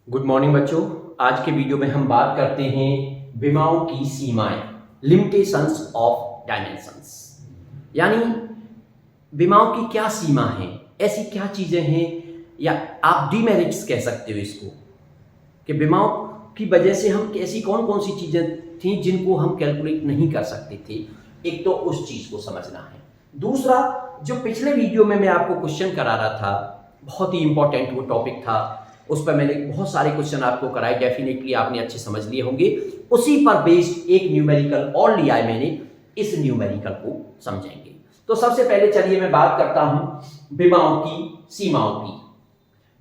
Good morning बच्चों। आज के वीडियो में हम बात करते हैं विमाओं की सीमाएं, लिमिटेशंस ऑफ डायमेंशंस। यानी विमाओं की क्या सीमा है, ऐसी क्या चीजें हैं या आप डीमेरिट्स कह सकते हो इसको, कि विमाओं की वजह से हम ऐसी कौन कौन सी चीजें थी जिनको हम कैलकुलेट नहीं कर सकते थे। एक तो उस चीज को समझना है। दूसरा, जो पिछले वीडियो में मैं आपको क्वेश्चन करा रहा था, बहुत ही इंपॉर्टेंट वो टॉपिक था, उस पर मैंने बहुत सारे क्वेश्चन आपको कराए, डेफिनेटली आपने अच्छे समझ लिए होंगे। उसी पर बेस्ड एक न्यूमेरिकल और लिया है मैंने, इस न्यूमेरिकल को समझेंगे। तो सबसे पहले चलिए मैं बात करता हूं विमाओं की सीमाओं की।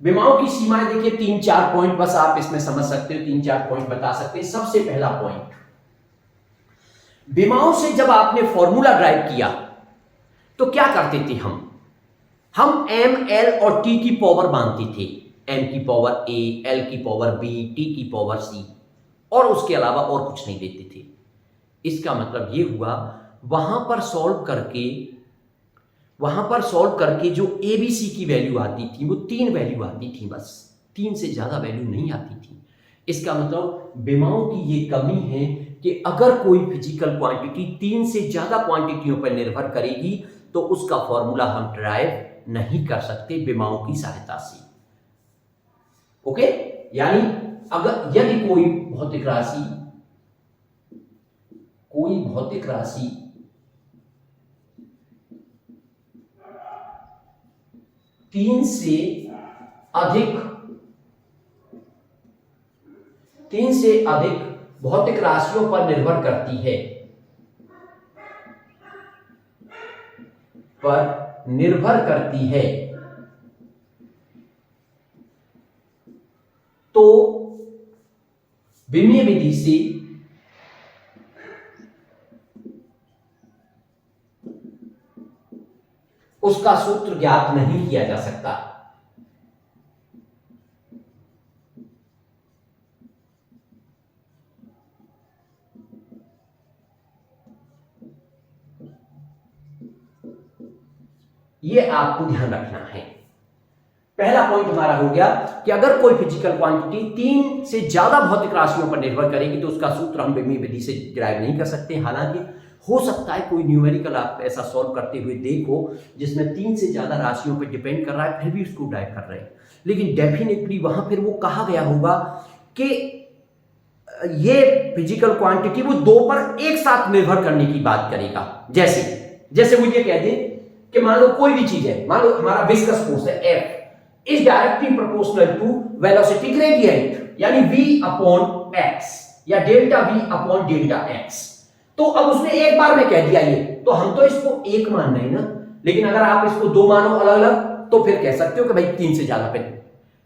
विमाओं की सीमाएं देखिए, 3-4 पॉइंट बस आप इसमें समझ सकते हो, 3-4 पॉइंट बता सकते हैं। सबसे पहला पॉइंट, विमाओं से जब आपने फॉर्मूला ड्राइव किया तो क्या करते थे हम एम, एल और टी की पावर मानते थे। एम की पावर ए, एल की पावर बी, टी की पावर सी, और उसके अलावा और कुछ नहीं देते थे। इसका मतलब ये हुआ, वहां पर सॉल्व करके जो ए बी सी की वैल्यू आती थी वो 3 वैल्यू आती थी, बस 3 से ज्यादा वैल्यू नहीं आती थी। इसका मतलब विमाओं की ये कमी है कि अगर कोई फिजिकल क्वांटिटी 3 से ज्यादा क्वांटिटियों पर निर्भर करेगी तो उसका फॉर्मूला हम ड्राइव नहीं कर सकते विमाओं की सहायता से। ओके, यानी अगर यदि कोई भौतिक राशि 3 से अधिक भौतिक राशियों पर निर्भर करती है तो विमीय विधि से उसका सूत्र ज्ञात नहीं किया जा सकता। यह आपको ध्यान रखना है। पहला पॉइंट हमारा हो गया कि अगर कोई फिजिकल क्वांटिटी 3 से ज्यादा भौतिक राशियों पर निर्भर करेगी तो उसका सूत्र हम विमीय विधि से ड्राइव नहीं कर सकते। हालांकि हो सकता है कोई न्यूमेरिकल आप ऐसा सॉल्व करते हुए देखो जिसमें 3 से ज्यादा राशियों पर डिपेंड कर रहा है, फिर भी उसको ड्राइव कर रहे हैं, लेकिन डेफिनेटली वहां फिर वो कहा गया होगा कि ये फिजिकल क्वांटिटी वो 2 पर एक साथ निर्भर करने की बात करेगा। जैसे वो ये कह दे कि मान लो कोई भी चीज है, मान लो हमारा विस्कस फोर्स है F is directly proportional to velocity gradient, यानी v अपॉन x या delta v upon delta x। तो अब उसने एक बार में कह दिया ये, तो हम तो इसको एक मान रहे हैं ना, लेकिन अगर आप इसको 2 मानो अलग अलग तो फिर कह सकते हो कि भाई 3 से ज्यादा पे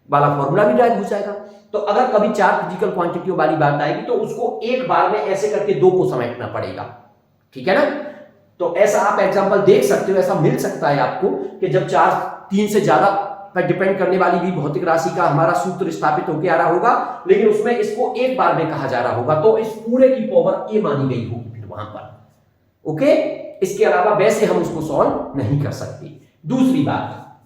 वाला फॉर्मूला भी ड्राइव हो जाएगा। तो अगर कभी 4 फिजिकल क्वांटिटियों वाली बात आएगी तो उसको एक बार में ऐसे करके 2 को समेटना पड़ेगा, ठीक है ना। तो ऐसा आप एग्जांपल देख सकते हो, ऐसा मिल सकता है आपको कि जब 3 से ज्यादा पर डिपेंड करने वाली भी भौतिक राशि का हमारा सूत्र स्थापित होकर आ रहा होगा, लेकिन उसमें इसको एक बार में कहा जा रहा होगा, तो इस पूरे की पावर ए मानी गई होगी फिर वहां पर। ओके, इसके अलावा वैसे हम उसको सॉल्व नहीं कर सकते। दूसरी बात,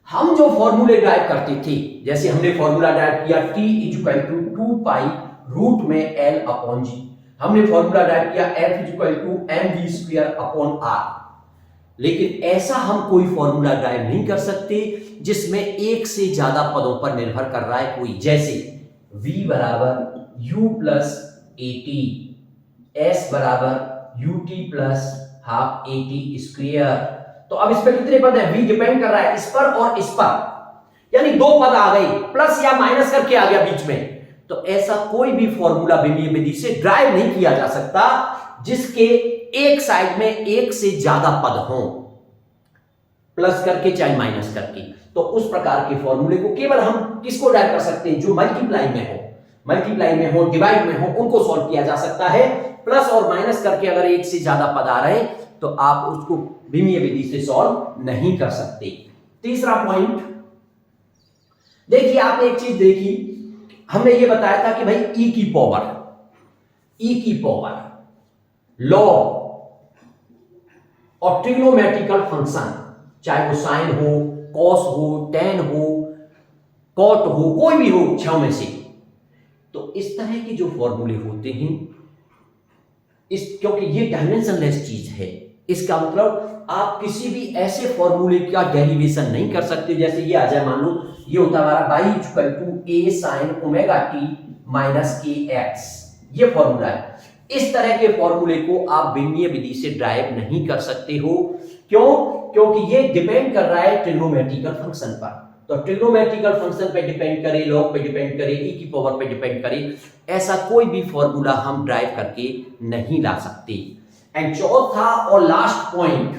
हम जो फॉर्मूले ड्राइव करते थे, जैसे हमने फॉर्मूला ड्राइव किया T equal to 2 pi root में L अपॉन G, हमने फॉर्मूला ड्राइव किया F equal to mv square upon R, लेकिन ऐसा हम कोई फॉर्मूला ड्राइव नहीं कर सकते जिसमें एक से ज्यादा पदों पर निर्भर कर रहा है कोई। जैसे v बराबर u प्लस at, s बराबर ut plus half at square. तो अब इस पर कितने पद है? v डिपेंड कर रहा है इस पर और इस पर, यानी 2 पद आ गए, प्लस या माइनस करके आ गया बीच में। तो ऐसा कोई भी फॉर्मूला विमीय विधि से ड्राइव नहीं किया जा सकता जिसके एक साइड में एक से ज्यादा पद हो, प्लस करके चाहे माइनस करके। तो उस प्रकार के फॉर्मूले को केवल हम किसको ड्राइव कर सकते हैं? जो मल्टीप्लाई में हो, डिवाइड में हो, उनको सॉल्व किया जा सकता है। प्लस और माइनस करके अगर एक से ज्यादा पद आ रहे तो आप उसको विमीय विधि से सॉल्व नहीं कर सकते। तीसरा पॉइंट देखिए, आपने एक चीज देखी, हमने ये बताया था कि भाई e की पावर लॉग और ट्रिग्नोमेट्रिकल फंक्शन, चाहे वो साइन हो, कॉस हो, टेन हो, कॉट हो, कोई भी हो 6 में से। तो इस तरह के जो फॉर्मूले होते हैं, क्योंकि ये डायमेंशनलेस चीज है, इसका मतलब आप किसी भी ऐसे फॉर्मूले का डेरिवेशन नहीं कर सकते। जैसे ये आ जाए, मान लो ये होता है हमारा y equal to a sin omega t minus kx, ये फॉर्मूला है। इस तरह के फॉर्मूले को आप विमीय विधि से ड्राइव नहीं कर सकते हो। क्यों? क्योंकि ये डिपेंड कर रहा है ट्रिग्नोमेट्रिकल फंक्शन पर। तो ट्रिग्नोमेट्रिकल फंक्शन पे डिपेंड करे, लॉग पे डिपेंड करे, e की पावर पे डिपेंड करे, ऐसा कोई भी फॉर्मूला हम ड्राइव करके नहीं ला सकते। एंड चौथा और लास्ट पॉइंट,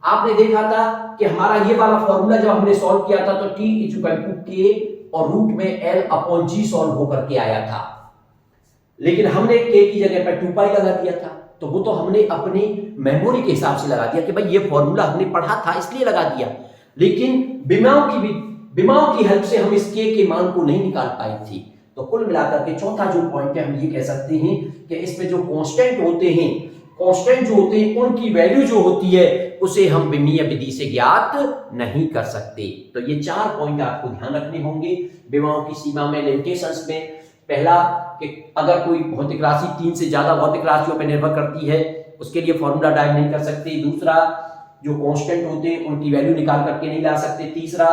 आपने देखा था कि हमारा ये वाला फॉर्मूला जब हमने सॉल्व किया था तो t इक्वल टू k और रूट में l अपॉन g सॉल्व होकर के आया था, लेकिन हमने k की जगह पर 2 पाई लगा दिया था। तो वो तो हमने अपनी मेमोरी के हिसाब से लगा दिया कि भाई ये फॉर्मूला हमने पढ़ा था इसलिए लगा दिया, लेकिन विमाओं की हेल्प से हम इस k के मान को नहीं निकाल पाए थे। तो कुल मिलाकर के चौथा जो पॉइंट है, हम ये कह सकते हैं कि इसमें जो कांस्टेंट होते हैं, कांस्टेंट जो होते हैं उनकी वैल्यू जो होती है उसे हम विमीय विधि से ज्ञात नहीं कर सकते। तो ये 4 पॉइंट आपको ध्यान रखने होंगे विमाओं की सीमा में, लिमिटेशंस में। पहला कि अगर कोई भौतिक राशि 3 से ज्यादा भौतिक राशियों पर निर्भर करती है उसके लिए फॉर्मूला ड्राइव नहीं कर सकते। दूसरा, जो कांस्टेंट होते हैं उनकी वैल्यू निकाल करके नहीं ला सकते। तीसरा,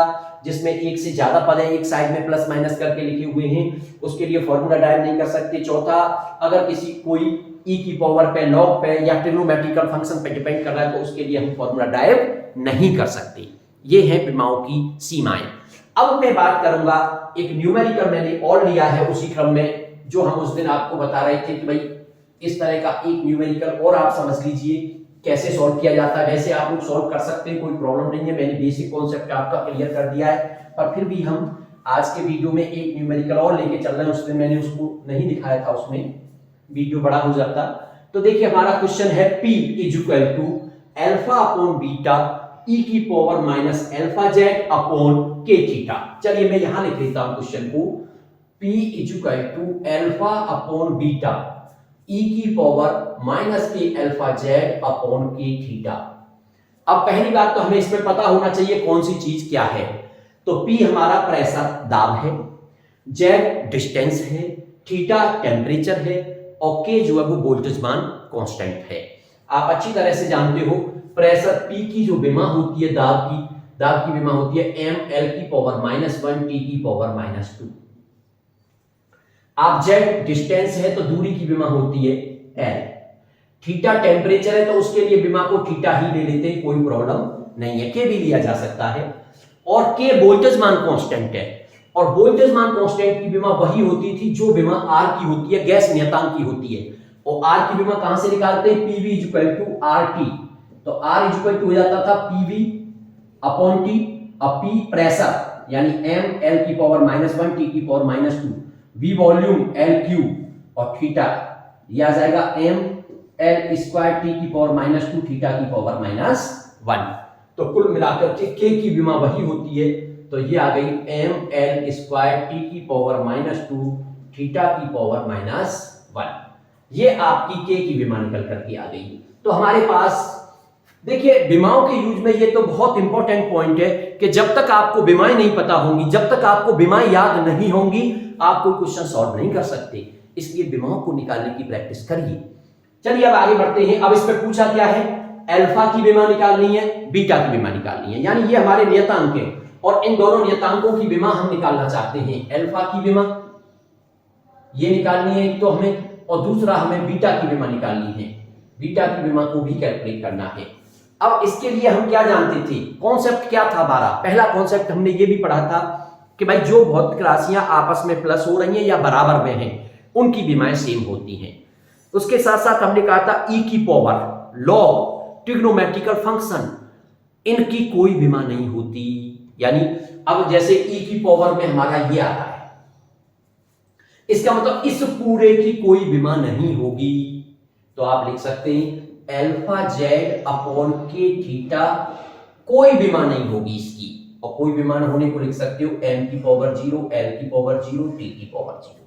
जिसमें एक से ज्यादा पद है, एक साइड में प्लस माइनस करके लिखे हुए हैं, उसके लिए फॉर्मूला ड्राइव नहीं कर सकते। चौथा, अगर किसी कोई e की पावर पे, लॉग पे या ट्रिग्नोमेट्रिकल फंक्शन पे डिपेंड कर रहा है तो उसके लिए हम फॉर्मूला ड्राइव नहीं कर सकते। ये है विमाओं की सीमाएं। अब मैं बात करूंगा, एक न्यूमेरिकल मैंने और लिया है उसी क्रम में जो हम उस दिन आपको बता रहे थे कि भाई इस तरह का एक न्यूमेरिकल और आप समझ लीजिए कैसे सॉल्व किया जाता है। वैसे आप लोग सॉल्व कर सकते हैं, कोई प्रॉब्लम नहीं है, मैंने बेसिक कॉन्सेप्ट आपका क्लियर कर दिया है, पर फिर भी हम आज के वीडियो में एक न्यूमेरिकल और लेके चल रहे हैं। उस दिन मैंने उसको नहीं दिखाया था, उसमें वीडियो बड़ा हो जाता। तो देखिए हमारा क्वेश्चन है p equal to alpha upon beta e की power minus alpha Z upon k theta. चलिए मैं यहां लिख लेता हूं क्वेश्चन को, p equal to alpha upon beta e की power minus k alpha Z upon k theta. अब पहली बात तो हमें इसमें पता होना चाहिए कौन सी चीज क्या है। तो p हमारा प्रेशर, दाब है, z डिस्टेंस है, थीटा टेम्परेचर है और k जो है वो वोल्टेज मान कांस्टेंट है। आप अच्छी तरह से जानते हो प्रेशर p की जो विमा होती है, दाब की विमा होती है m l की पावर -1 t की पावर -2। आप z डिस्टेंस है तो दूरी की विमा होती है l, थीटा टेम्परेचर है तो उसके लिए विमा को थीटा ही ले लेते हैं, कोई प्रॉब्लम नहीं है, k भी लिया जा सकता है। और k वोल्टेज मान कांस्टेंट है, और वोल्टेज मान कांस्टेंट की विमा वही होती थी जो विमा R की होती है, गैस नियतांक की होती है। और R की विमा कहां से निकालते हैं? PV equal to RT। तो R इक्वल टू हो जाता था PV अपॉन T, अब P प्रेशर यानी m L की पावर -1 T की पावर -2, V वॉल्यूम LQ और थीटा यह आ जाएगा m L स्क्वायर T की पावर -2 थीटा की पावर -1। तो कुल मिलाकर के k की विमा वही होती है, तो ये आ गई m L स्क्वायर T की पावर -2 थीटा की पावर -1। ये आपकी k की विमा निकल करके आ गई। तो हमारे पास देखिए विमाओं के यूज में ये तो बहुत इंपॉर्टेंट पॉइंट है कि जब तक आपको विमाएं नहीं पता होंगी, जब तक आपको विमाएं याद नहीं होंगी, आप कोई क्वेश्चन सॉल्व नहीं कर सकते। इसलिए विमाओं को निकालने की प्रैक्टिस करिए। चलिए अब आगे बढ़ते हैं। अब इस पर पूछा क्या है? अल्फा की विमा निकालनी है, बीटा की विमा निकालनी है, यानी ये हमारे नियतांक है और इन दोनों नियतांकों की विमा हम निकालना चाहते हैं। अल्फा की विमा ये निकालनी है एक तो हमें, और दूसरा हमें बीटा की विमा निकालनी है, बीटा की विमा को भी कैलकुलेट करना है। अब इसके लिए हम क्या जानते थे? कॉन्सेप्ट क्या था हमारा? पहला कॉन्सेप्ट हमने ये भी पढ़ा था कि भाई जो भौतिक राशियां आपस में प्लस हो रही हैं या बराबर में हैं उनकी विमाएं सेम होती हैं। उसके साथ साथ हमने कहा था e की पावर, लॉग, ट्रिग्नोमेट्रिकल फंक्शन, इनकी कोई विमा नहीं होती। यानी अब जैसे e की पावर में हमारा ये आ रहा है, इसका मतलब इस पूरे की कोई विमा नहीं होगी। तो आप लिख सकते हैं अल्फा जेड अपॉन के थीटा, कोई विमा नहीं होगी इसकी, और कोई विमा न होने को लिख सकते हो m की पावर 0, l की पावर 0, t की पावर 0।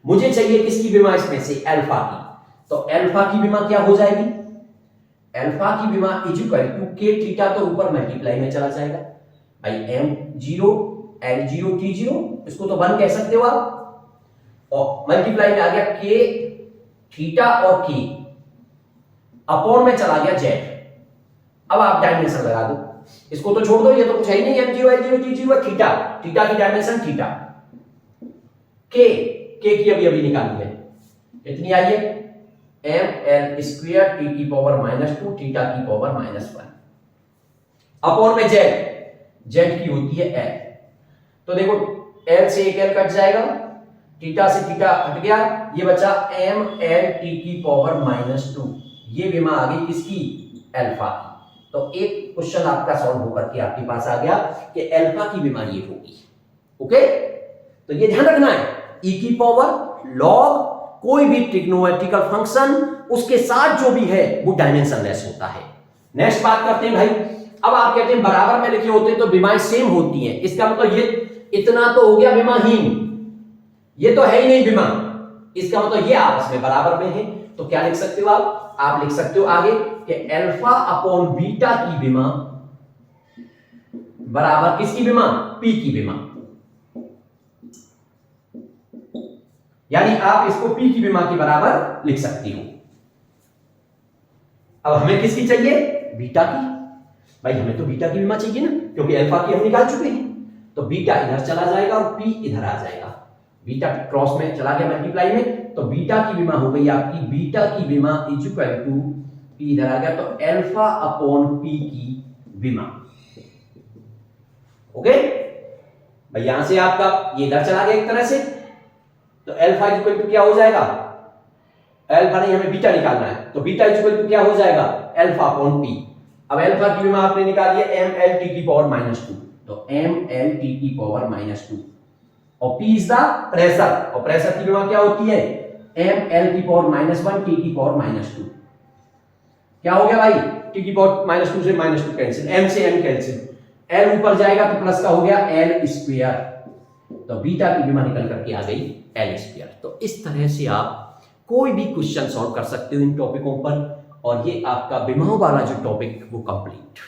मुझे चाहिए किसकी विमा? इसमें से अल्फा की। तो अल्फा की विमा क्या हो जाएगी? अल्फा की विमा इक्वल टू के थीटा, तो ऊपर मल्टीप्लाई में चला जाएगा भाई m 0 L0 T0, इसको तो 1 कह सकते हो आप, और मल्टीप्लाई में आ गया K थीटा और K, अपॉन में चला गया Z। अब आप डायमेंशन लगा दो, इसको तो छोड़ दो, ये तो कुछ है ही नहीं, M0 L0 T0 theta, theta की डायमेंशन थीटा, K की अभी निकाली है, कितनी आई है ml स्क्वायर t की पावर -2 थीटा की पावर -1, अपॉन में z की होती है l। तो देखो l से एक l कट जाएगा, थीटा से थीटा हट गया, ये बचा ml t की पावर -2, ये विमा आ गई किसकी, अल्फा की। तो एक क्वेश्चन आपका सॉल्व होकर के आपके पास आ गया कि अल्फा की विमा ये होगी। ओके, तो ये ध्यान रखना है, e की पावर लॉग कोई भी ट्रिग्नोमेट्रिकल फंक्शन उसके साथ जो भी है वो डायमेंशनलेस होता है। नेक्स्ट बात करते हैं भाई, अब आप कहते हैं बराबर में लिखे होते हैं तो विमाएं सेम होती हैं, इसका मतलब ये इतना तो हो गया विमाहीन, ये तो है ही नहीं विमा, इसका मतलब ये आपस में बराबर में है। तो क्या लिख सकते हो आप लिख सकते हो आगे कि अल्फा अपॉन बीटा की विमा बराबर किसकी विमा, पी की विमा, यानी आप इसको P की विमा के बराबर लिख सकती हो। अब हमें किसकी चाहिए, बीटा की, भाई हमें तो बीटा की विमा चाहिए ना, क्योंकि अल्फा की हम निकाल चुके हैं, तो बीटा इधर चला जाएगा और P इधर आ जाएगा, बीटा क्रॉस में चला गया मल्टीप्लाई में, तो बीटा की विमा हो गई आपकी, बीटा की विमा इज इक्वल टू P इधर आ गया, तो अल्फा अपॉन P की विमा। ओके भाई, यहां से आपका ये इधर चला गया एक तरह से, तो अल्फा इक्वल टू क्या हो जाएगा, अल्फा नहीं हमें बीटा निकालना है, तो बीटा इक्वल टू क्या हो जाएगा, अल्फा अपॉन पी। अब अल्फा की विमा आपने निकाली है ml t की पावर -2, तो ml t की पावर -2, और p इज द प्रेशर, और प्रेशर की विमा क्या होती है, ml की पावर -1 t की पावर -2। क्या हो गया भाई, t की पावर -2 से -2 कैंसिल, m से m कैंसिल, l ऊपर जाएगा तो प्लस का हो गया l स्क्वायर, तो बीटा की विमा निकल करके आ गई एल स्क्वायर। तो इस तरह से आप कोई भी क्वेश्चन सॉल्व कर सकते हो इन टॉपिकों पर, और ये आपका विमाओं वाला जो टॉपिक वो कंप्लीट।